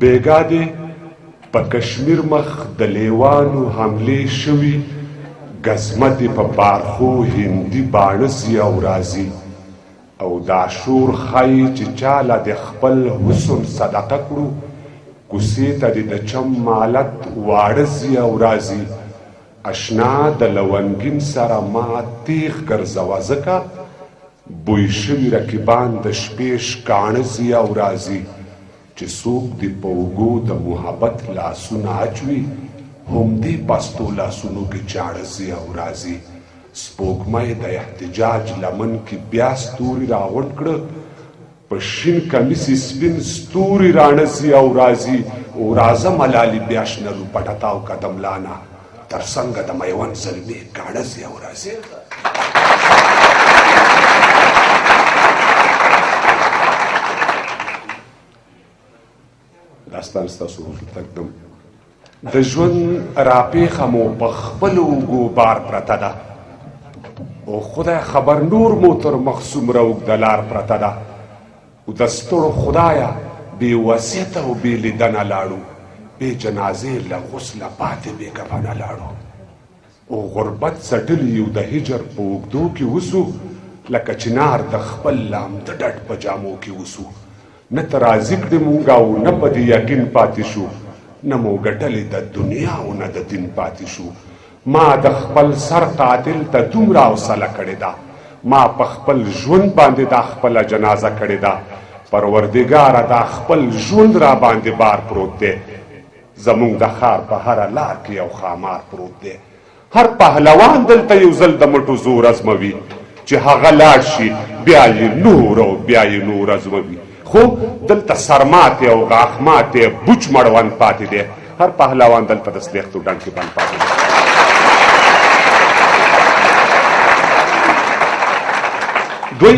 بیګا دی په کشمیر مخ د لیوانو حملې شوي ګزمتې په بارخو هندي باڼه ځي او راځي او دا شور ښایي چې چاله د خپل حسن صدقه کړو کوڅې ته د چم مالت واړه ځي او راځي اشنا د لونګین سره ما تیغ ګرځوه ځکه بوی شوي رقیبان د شپې شکاڼه ځي او راځي چې څوک د په اوږو د محبت لاسونه اچوي همدې پستو لاسونو کې چاړه ځي او راځي سپوږمۍ د احتجاج لمن کې بیا ستوري راغونډ کړه په شین کمیس سپین ستوري راڼه ځي او راځي او راځه ملالي بیا شنه روپټه تاو قدم لانا تر څنګه د میوند زلمې کاڼه ځي او راځي داستان ستاسو تقدم د ژوند راپېښه مو په خپلو اوږو بار پرته ده او خدای خبر نور مو تر مخ څومره اوږده لار پرته ده او د ستړو خدایه بې وصیته او بې لیدنه لاړو بې جنازې له غسله پاتې بې کفنه لاړو او غربت څټلي یو د هجر په اوږدو کې وسو لکه چنار د خپل لامده ډډ په جامو کې وسو نه ته راضي کړې مونږ او نه په دې یقین پاتې شو نه مو ګټلې د دنیا او نه د دین پاتې شو ما د خپل سر قاتل ته دومره حوصله کړې ده ما په خپل ژوند باندې دا خپله جنازه کړې ده پروردګاره دا خپل ژوند را باندې بار پروت دی زمونږ د ښار په هره لار کې یو ښامار پروت دی هر پهلوان دلته یو ځل د مټو زور ازموي چې هغه لاړ شي بیا یې نور او بیا یې نور ازموي خو دلته سرماتې او غاښماتې بوچ مړوند پاتې دی هر پهلوان دلته د سلیختو ډنډ کې بند پاتې دی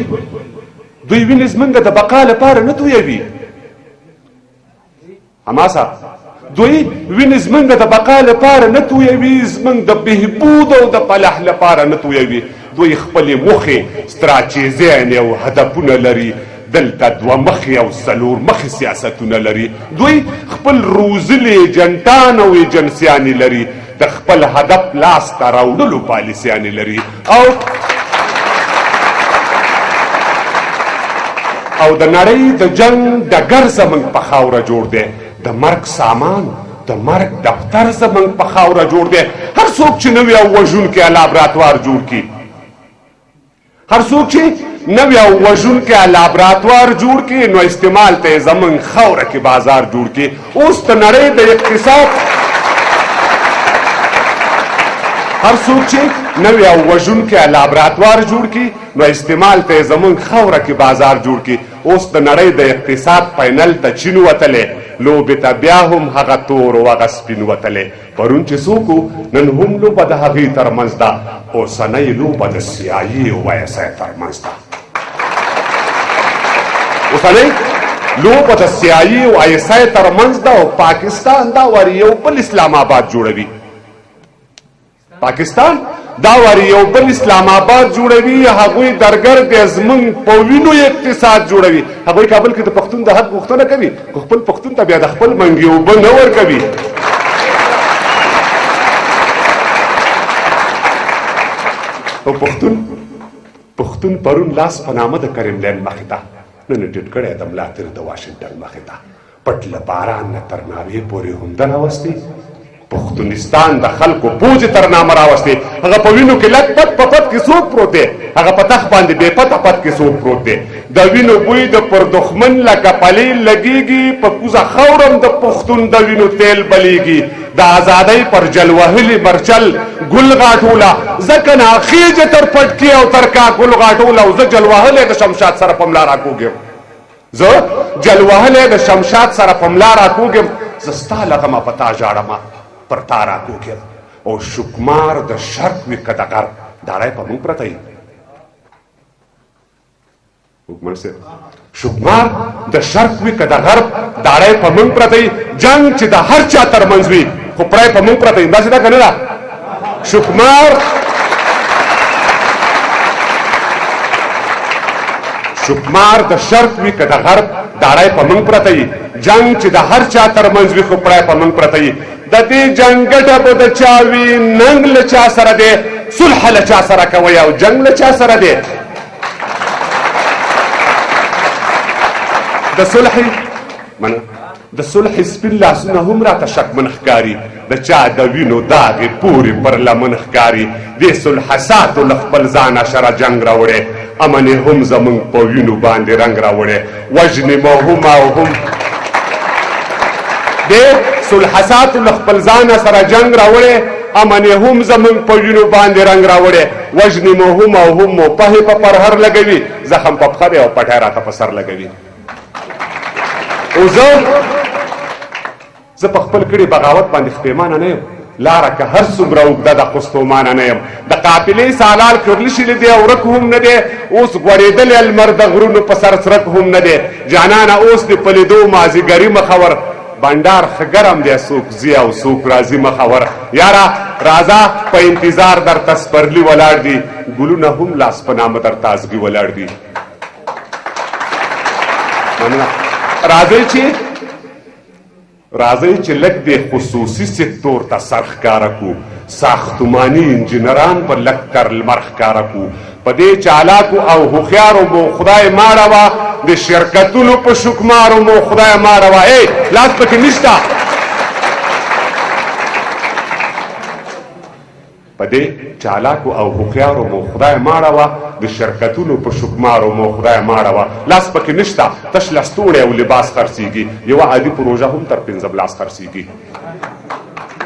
دوی وینې زمونږ د بقا لپاره نه تویوي هماسه دوی وینې زمونږ د بقا لپاره نه تویوي زمونږ د بهبود او د فلاح لپاره نه تویوي دوی خپلې موخې ستراتیژیانې او هدفونه لري دلته دوه مخې او څلور مخې سیاستونه لري دوی خپل روزلي ایجنټان او ایجنسیانې لري د خپل هدف لاسته راوړلو پالیسیانې لري او د نړۍ د جنگ ډګر زموږ په خاوره جوړ دی د مرګ سامان د مرګ دفتر زموږ په خاوره جوړ دی هر څوک چې نوی او وژونکی لابراتوار جوړ کړي هر څوک چې نوی او وژونکی لابراتوار جوړ کړي نو استعمال ته زموږ خاوره کې بازار جوړ کړي اوس د نړۍ د اقتصاد هر څوک چې نوی او وژونکی لابراتوار جوړ کړي نو استعمال ته زموږ خاوره کې بازار جوړ کړي اوس د نړۍ د اقتصاد فاینل ته چین وتلی لوبې ته بیا هم هغه تور او هغه سپین وتلی پرون چې څوک نن هم لوبه د هغې ترمنځ ده اوسنۍ لوبه د سیایي او وایسای ترمنځ ده اوسنۍ لوبه د سیایي او وایسای ترمنځ ده او پاکستان دا واري یو بل اسلام آباد جوړوي پاکستان دا واري یو بل اسلام آباد جوړوي هغوی درګر د زمونږ په وینو اقتصاد جوړوي هغوی کابل کې د پښتون د حق غوښتنه کوي خو خپل پښتون ته بیا د خپل منګي اوبه نه ورکوي او پښتون پرون لاس په نامه د کرملین مخې ته نن ټیټ کړی د ملا تیر د واشنګټن مخې ته پټ له باران نه تر ناوې پورې هم ده راوستې پښتونستان د خلکو پوجې تر نامه راوستې هغه په وینو کې لږ پت په پت کې څوک پروت دی هغه په تخت باندې بې پته پت کې څوک پروت دی د وینو بوی د پر دښمن لکه پلې لګېږي په کوزه خاورم د پښتون د وینو تیل بلیږي د ازادۍ پر جلوهلي مرچل ګل غاټوله ځکه نه خیجه تر پټکي او تر کا ګل غاټوله او زه جلوهلی د شمشاد سره په ملا راکوږم زه جلوهلی د شمشاد سره په ملا راکوږم زه ستا له غمه په تا ژاړمه پر تا راکوږم او شکمار د شرق وي که د غرب داړی په موږ پرته یي شکمار د شرق وي که د غرب داړی په موږ پرته یي جنګ چې د هر چا ترمنځ وي خو پړی په موږ پرته یي داسې ده که نه ده شکمار د شرق وي که د غرب داړی په موږ پرته یي جنگ چې د هر چا ترمنځ وي خو پړی په موږ پرته وي د دې جنګ ګټه به د چا وي ننګ له چا سره دی صلح له چا سره کوئ او جنګ له چا سره دی د صلح سپین لاسونه هم راته شکمن ښکاري د چا د وینو داغې پورې پر لمن ښکاري دې صلح ساتو له خپل ځانه شره جنګ راوړی امن یې هم زموږ په وینو باندې رنګ راوړی وژنې مو هم او هم دې صلح ساتو له خپل ځانه سره جنګ راوړی امن یې هم زموږ په وینو باندې رنګ راوړی وژنې مو هم او هم مو پهې په پرهر لګوي زخم په پښه دی او پټی راته په سر لګوي او زه په خپل کړي بغاوت باندې خپېمانه نه یم لاره که هر څومره اوږده ده خو ستومانه نه یم د قافلې سالار کرلشلې دی او ورک هم نه دی اوس غوړېدلی لمر د غرونو په سر څرک هم نه دی جانانه اوس دې په لیدو مازدیګري مخور بنډار ښه ګرم دی څوک ځي او څوک راځي مخور یاره راځه په انتظار درته سپرلي ولاړ دي ګلونه هم لاس په نامه در تازګي ولاړ دي راځئ چې لږ د خصوصي سکتور ته سر ښکاره کړو ساختماني انجینران په لږ تر لمر ښکاره کړو په دې چالاکو او هوښیارو مو خدای ماړوه د شرکتونو په شکمارو مو خدای ماړوه لاس پکې نشته په دې چالاکو او هوښیارو مو خدای ماړوه د شرکتونو په شکمارو مو خدای ماړوه لاس پکې نشته تش لستوړی او لباس خرڅېږي یوه عادي پروژه هم تر 15 لاس خرڅېږي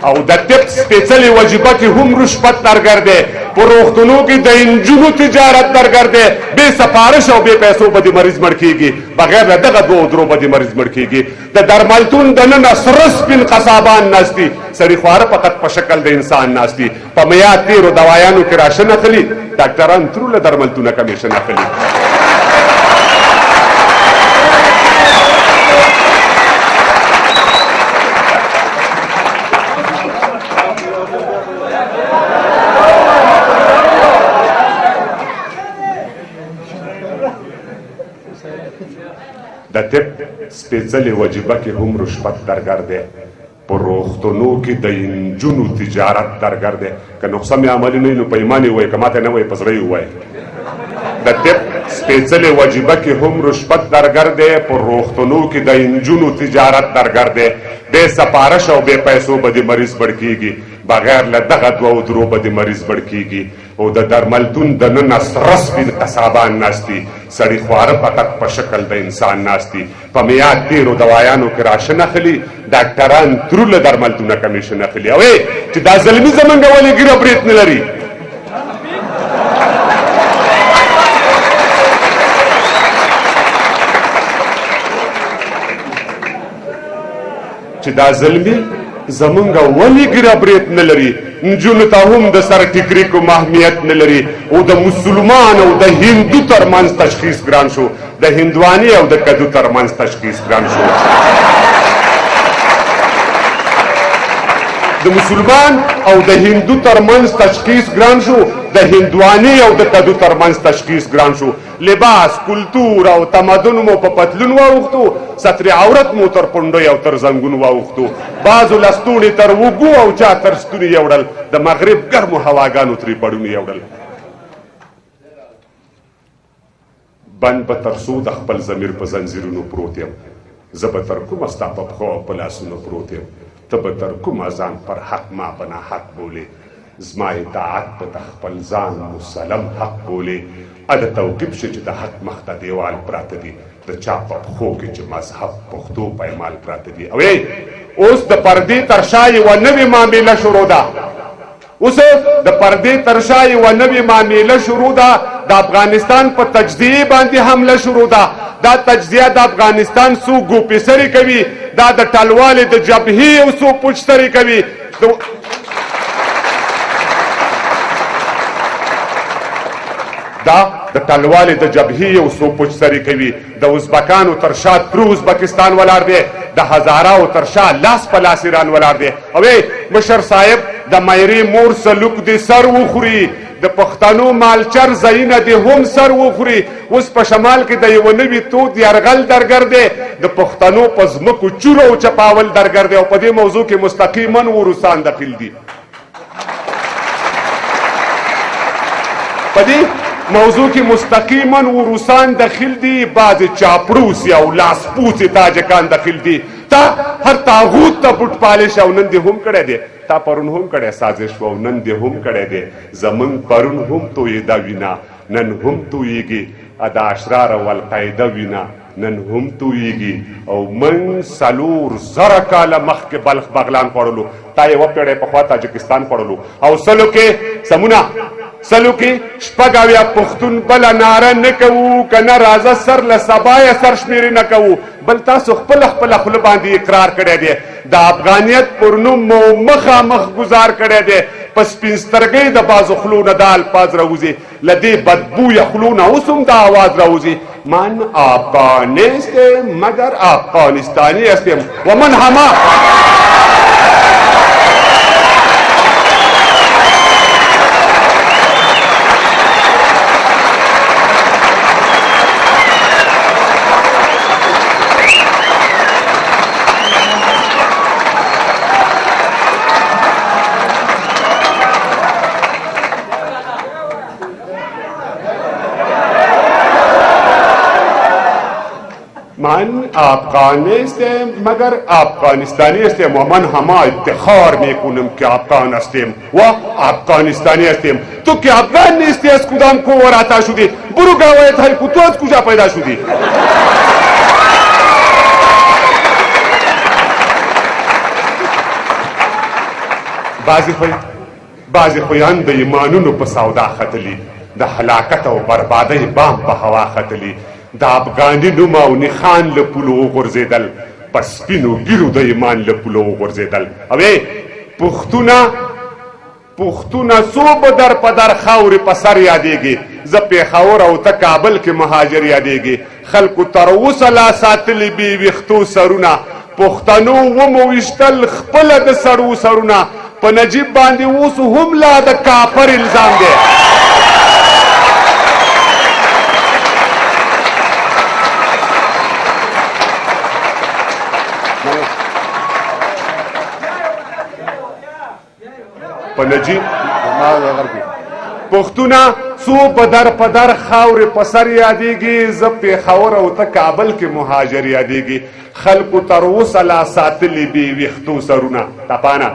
او د طب سپېڅلې وجیبه کې هم رشوت درګر دی په روغتونو کې د انجونو تجارت درګر دی بې سفارش او بې پیسو به د مریض مړ کېږي بغیر له دغه دوو درو به د مریض مړ کېږي د درملتون دننه سره سپین قصابان ناست دي سړي خواره فقط په شکل د انسان ناست دي په میاد تېرو دوایانو کې راشن اخلي ډاکټران ترو له درملتونه کمیشن اخلي د طب سپېڅلې وجیبه کې هم رشوت درګر دی په روغتونو کې د انجونو تجارت درګر دی که نقصه مې عملي نه وي نو په ایمان یې ووایي که ماته نه وایي په زړه یې ووایي د طب سپېڅلې وجیبه کې هم رشوت درګر دی په روغتونو کې د انجونو تجارت درګر دی بې سفارش او بې پیسو به د مریض مړ کېږي بغیر له دغه دوو درو به د مریض مړ کېږي او د درملتون دننه سره سپین قصابان ناست دي سړي خواره فقط په شکل د انسان ناست دي په میاد تېرو دوایانو کې راشن اخلي ډاکټران ترو له درملتونه کمیشن اخلي او چې دا زلمي زمونږ ولې ګیره برېت نه لري چې دا زلمي زمونږ ولې ګیره برېت نه لري نجونو ته هم د سر ټیکري کوم اهمیت نه لري او د مسلمان او د هندو ترمنځ تشخیص ګران شو د هندواني او د کدو ترمنځ تشخیص ګران شو د مسلمان او د هندو ترمنځ تشخیص ګران شو د هندواني او د کدو ترمنځ تشخیص ګران شو لباس کلتور او تمدن مو په پتلون واوښتو ستر عورت مو تر پونډۍ او تر زنګون واوښتو بعضو لستوڼې تر وږو او چا تر ستوني یوړل د مغرب ګرمو هواګانو ترې بړونې یوړل بند به تر څو د خپل ضمیر په زنځیرونو پروت یم زه به تر کومه ستا په پښو او په لاسونو پروت یم ته به تر کومه ځان پر حق ما په ناحق بولې زما اطاعت به د خپل ځان مسلم حق بولې د توقیف شي چې د حق مخ ته دیوال پراته دي د چا په پښو کې چې مذهب پښتو پایمال پراته دي او اوس د پردې تر شا یوه نوې معامله شروع ده اوس د پردې تر شا یوه نوې معامله شروع ده د افغانستان په تجزیې باندې حمله شروع ده دا تجزیه د افغانستان څو ګوپې سرې کوي دا د ټلوالې د جبهې یو څو پوچترې کوي دا د ټلوالې د جبهې یو څو پوچترې کوي د ازبکانو تر شا تر ازبکستان ولاړ دی د هزاراو تر شا لاس په لاس ایران ولاړ دی. او مشر صاحب د مایرې مور سلوک دې سر وخوري، د پښتنو مالچر ځایونه دې هم سر وخوري. اوس په شمال کې د یوه نوي تود یرغل درګر دی، د پښتنو په ځمکو چور او چپاول درګر دی. او په دې موضوع کې مستقیما روسان دخیل دي. په دې موضوع کې مستقیما روسان دخیل دي، بعض چاپړوس او لاسپوڅې تاجکان دخیل دي. تا هر تاغوت ته بوټ پالش او نن دې هم کړی دی. تا پرون هم کړی سازش و او نن دې هم کړی دی. زمونږ پرون هم تویېده وینا، نن هم تویېږي. د اشرار او القاعده وینا نن هم تویېږي. او من 4,000 کاله مخکې بلخ بغلان خوړلو، تا یوه پیړۍ پخوا تاجکستان خوړلو. او سلو کې سمونه سلو کې شپږ اویا پښتون بله ناره نه کوو، که نه راځه سر له سبا یې سر شمېرې نه کوو. بل تاسو خپله خوله باندې اقرار کړی دی، د افغانیت پر نوم مو مخامخ گزار کړی دی. په سپین سترګۍ د بعضو خلو نه دا الفاظ راوځي، له دې بدبویه خلو نه اوس هم دا آواز راوځي، من افغانست مگر افغانستانی هستیم و من همه من افغانستم مگر افغانستانی هستیم و من همه افتخار میکنم که افغان هستیم و افغانستانی هستیم. تو که افغان نیستی از کدام کوه آتا شدی؟ برو گوایت های تو از کجا پیدا شدی؟ بعضی خویان د ایمانونو په سودا ختلی، د هلاکت او بربادۍ بام په هوا ختلی. د افغاني نوم او نښان له پولو وغورځېدل، په سپینو ګیرو د ایمان له پولو وغورځېدل. او پښتونه څو به در په در خاورې په سر یادېږي. زه پېښور او ته کابل کې مهاجر یادېږي. خلکو تر اوسه لا ساتلي بې ویښتو سرونه، پښتنو ومو ویشتل خپله د سړو سرونه. په نجیب باندې اوس هم لا د کافر الزام دی. په نجیب پښتونه څو بدر پدر خاورې په سر یادېږي. زه پېښور او ته کابل کې مهاجر یادېږي. خلکو تر اوسه لا ساتلي بې ویښتو سرونه. تپانه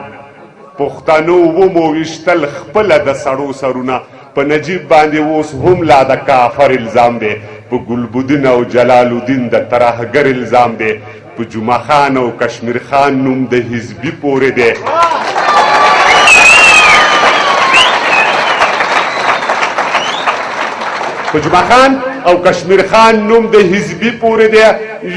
پښتنو ومو ویشتل خپله د سړو سرونه. په نجیب باندې اوس هم لا د کافر الزام دی. په ګلبدین او جلال الدین د ترهګر الزام دی. په جمعه خان او کشمیر خان نوم د حزبي پورې دی. په جمعه خان او کشمیر خان نوم د حزبي پورې دی.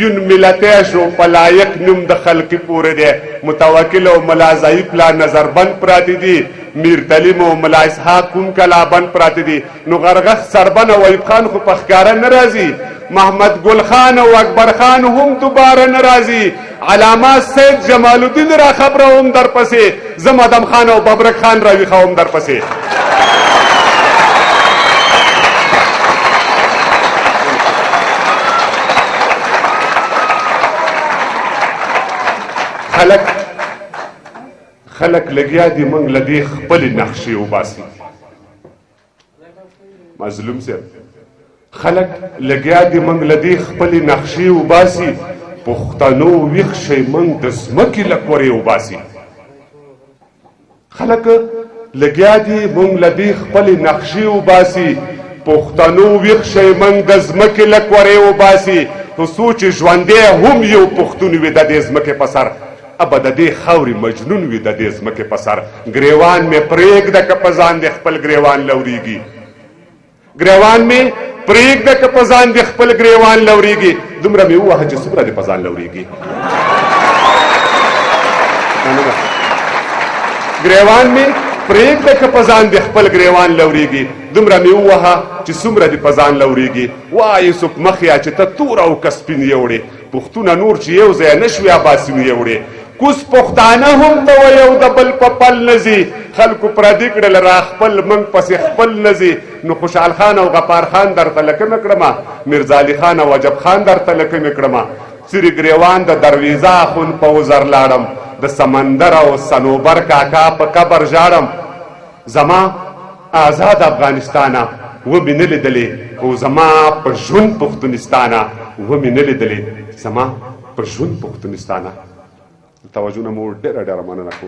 یون ملتی شو په لایق نوم د خلقي پورې دی. متوکل او ملا ضعیف لا نظربند پراته دي. میر تلیم او ملا اسحاق کوم کلابند پراته دي. نو غرغخ سربن او ایوب خان خو په ښکاره نه راځي. محمد ګل خان او اکبر خان هم دوباره نه راځي. علامه سید جمال الدین را خبره هم در پسې. زه مدم خان او ببرک خان راویښه هم در پسې. خلک لګیا دي موږ له دې خپلې نقشې وباسي. مظلوم صاحب خلک لګیا دي موږ له دې خپلې نقشې وباسي. پښتنو ویښ شئ موږ د ځمکې له کورې وباسي. خلک لګیا دي موږ له دې خپلې نقشې وباسي. پښتنو ویښ شئ موږ د ځمکې له کورې وباسي. تر څو چې ژوندی هم یو پښتون وي د دې ځمکې په سر، ابه د دې خاورې مجنون وي د دې ځمکې په سر. ګریوان مې پرېږده که په ځان دې خپل ګریوان لورېږي. ګریوان مې پرېږده که په ځان دې خپل ګریوان لورېږي. دومره مې ووهه چې څومره دې په ځان لورېږي. ګریوان مې پرېږده که په ځان دې خپل ګریوان لورېږي. دومره مې ووهه چې څومره دې په ځان لورېږي. وایې څوک مخیا چې ته تور او که سپین یوړې. پښتونه نور چې یو ځای نشوي اباسي نو یوړې کوس پښتانه هم ته یو د بل په پل نځي خلکو پردي کړل را خپل منګ پسې خپل نځي نو خوشحال خان او غفار خان درته لکمې کړمه میرزا علي خان او عجب خان درته لکمې کړمه سری ګریوان د درویزه اخون په وزر لاړم د سمندر او صنوبر کاکا په قبر ژاړم زما آزاد افغانستانه ومې نه لیدلې او زما په ژوند پښتونستانه ومې نه لیدلې زما په ژوند پښتونستانه توجه نه مو ډېره ډېره مننه کوم